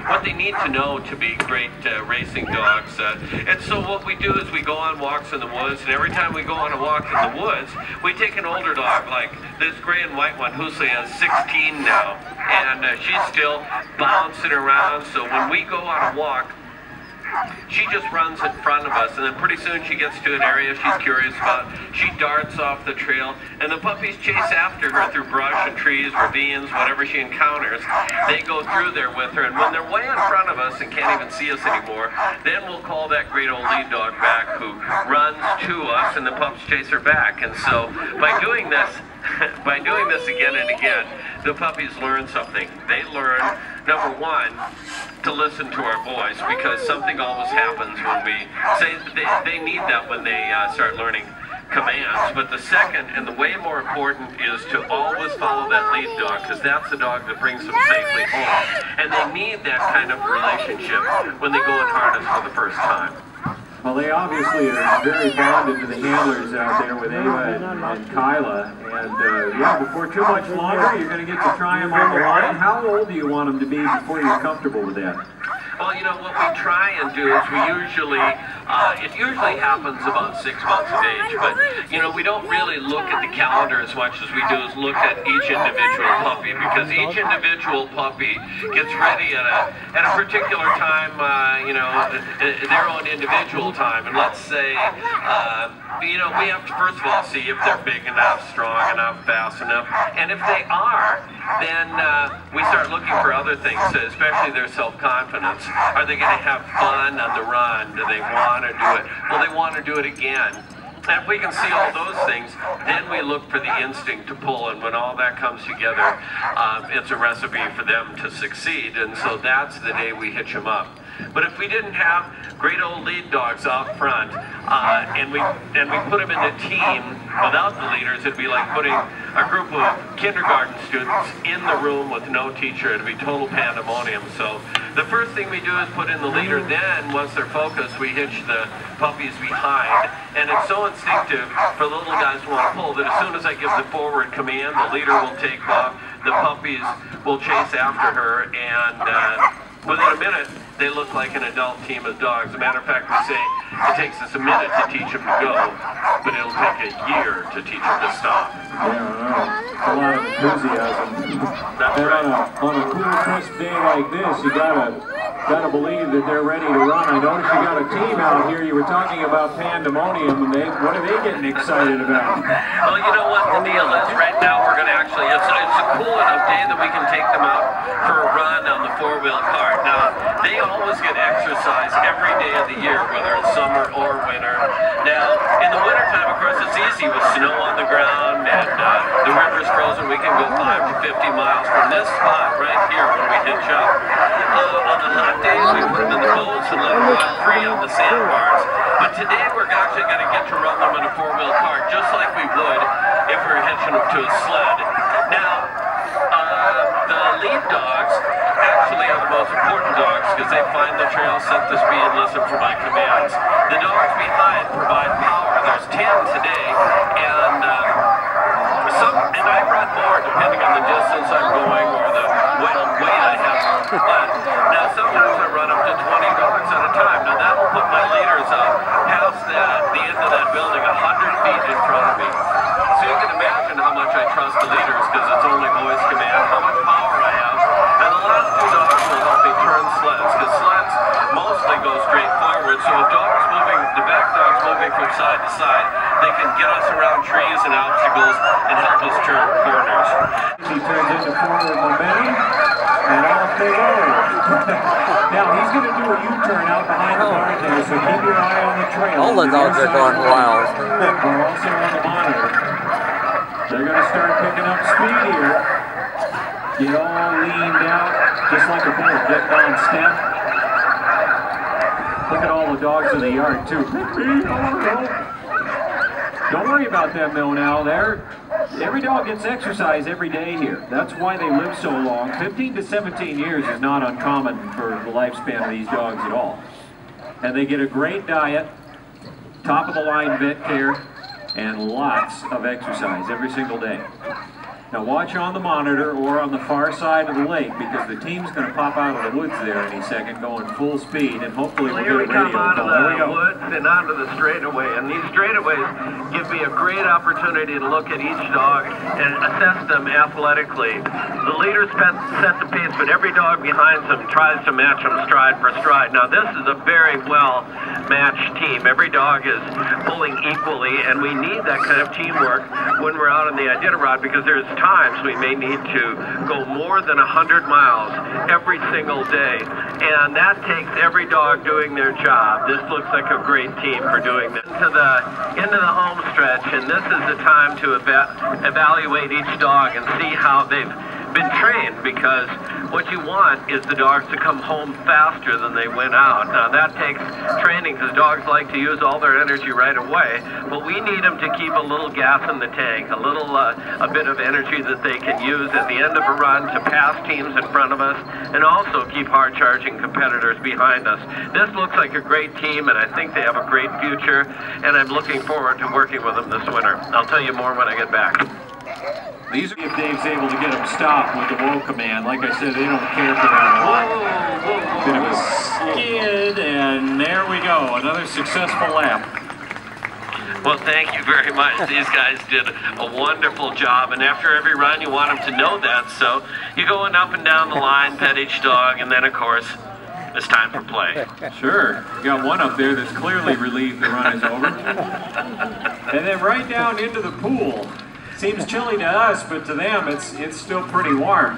what they need to know to be great racing dogs. And so what we do is we go on walks in the woods, and every time we go on a walk in the woods, we take an older dog, like this gray and white one. Husley is 16 now, and she's still bouncing around. So when we go on a walk, she just runs in front of us, and then pretty soon she gets to an area she's curious about. She darts off the trail, and the puppies chase after her through brush and trees, ravines, whatever she encounters. They go through there with her, and when they're way in front of us and can't even see us anymore, then we'll call that great old lead dog back, who runs to us, and the pups chase her back. And so by doing this again and again, the puppies learn something. They learn, number one, to listen to our voice, because something always happens when we say they need that when they start learning commands. But the second, and the way more important, is to always follow that lead dog, because that's the dog that brings them safely home. And they need that kind of relationship when they go in harness for the first time. Well, they obviously are very bonded to the handlers out there with Ava and Kyla. And yeah, before too much longer, you're going to get to try them on the line. How old do you want them to be before you're comfortable with that? Well, you know, what we try and do is we usually, it usually happens about 6 months of age, but, you know, we don't really look at the calendar as much as we do is look at each individual puppy, because each individual puppy gets ready at a particular time, you know, their own individual time. And let's say, you know, we have to first of all see if they're big enough, strong enough, fast enough, and if they are, then we start looking for other things, especially their self-confidence. Are they going to have fun on the run? Do they want to do it? Will they want to do it again? And if we can see all those things, then we look for the instinct to pull, and when all that comes together, it's a recipe for them to succeed, and so that's the day we hitch them up. But if we didn't have great old lead dogs out front, and we put them in a team without the leaders, it'd be like putting a group of kindergarten students in the room with no teacher. It'd be total pandemonium. So the first thing we do is put in the leader. Then, once they're focused, we hitch the puppies behind. And it's so instinctive for the little guys who want to pull that as soon as I give the forward command, the leader will take off. The puppies will chase after her, and within a minute, they look like an adult team of dogs. As a matter of fact, we say it takes us a minute to teach them to go, but it'll take a year to teach them to stop. Yeah, a lot of enthusiasm. That's right. On a cool, crisp day like this, you gotta believe that they're ready to run. I noticed you got a team out here. You were talking about pandemonium, and what are they getting excited about? Well, you know what the deal is. Right now, we're going to actually, it's a cool enough day that we can take them out for a run on the four-wheel cart. Now, they always get exercise every day of the year, whether it's summer or winter. Now, in the wintertime, of course, it's easy with snow on the ground and the river's frozen. We can go 5 to 50 miles from this spot right here when we hitch up. On the hot days, we put them in the boats and let them run free on the sandbars. But today, we're actually going to get to run them in a four-wheel cart, just like we would if we were hitching them to a sled. Now, the lead dogs actually are the most important dogs because they find the trail, set the speed, listen for my commands. The dogs behind provide power. There's 10 today, and I run more depending on the distance I'm going or the weight I have on the sled. Now, sometimes I run up to 20 dogs at a time. Now, that will put my leaders up past the end of that building, 100 feet in front of me. So you can imagine how much I trust the leaders because it's only voice command, how much power I have. And the last two dogs will help me turn sleds, because sleds mostly go straight forward. So if the back dogs moving from side to side, they can get us around trees and obstacles and help us turn corners. He turns into forward momentum, and off they go. Now he's going to do a U-turn out behind the barn there, so keep your eye on the trail. All the dogs are going wild. We're also on the monitor. They're going to start picking up speed here. Get all leaned out, just like a bull, getting on step. Look at all the dogs in the yard, too. Don't worry about them, though, now. Every dog gets exercise every day here. That's why they live so long. 15 to 17 years is not uncommon for the lifespan of these dogs at all. And they get a great diet, top-of-the-line vet care, and lots of exercise every single day. Now watch on the monitor or on the far side of the lake, because the team's going to pop out of the woods there any second, going full speed, and hopefully we'll get a radio call. Here we come out of the woods and onto the straightaway, and these straightaways give me a great opportunity to look at each dog and assess them athletically. The leaders set the pace, but every dog behind them tries to match them stride for stride. Now this is a very well matched team. Every dog is pulling equally, and we need that kind of teamwork when we're out on the Iditarod, because there's times we may need to go more than 100 miles every single day, and that takes every dog doing their job. This looks like a great team for doing this. Into the home stretch, and this is the time to evaluate each dog and see how they've been trained, because what you want is the dogs to come home faster than they went out. Now that takes training, because dogs like to use all their energy right away, but we need them to keep a little gas in the tank, a bit of energy that they can use at the end of a run to pass teams in front of us, and also keep hard charging competitors behind us. This looks like a great team, and I think they have a great future, and I'm looking forward to working with them this winter. I'll tell you more when I get back. These are if Dave's able to get them stopped with the whoa command. Like I said, they don't care for that a lot. Bit of a skid, and there we go. Another successful lap. Well, thank you very much. These guys did a wonderful job, and after every run, you want them to know that. So you're going up and down the line, pet each dog, and then, of course, it's time for play. Sure. You got one up there that's clearly relieved the run is over. And then right down into the pool. Seems chilly to us, but to them it's still pretty warm.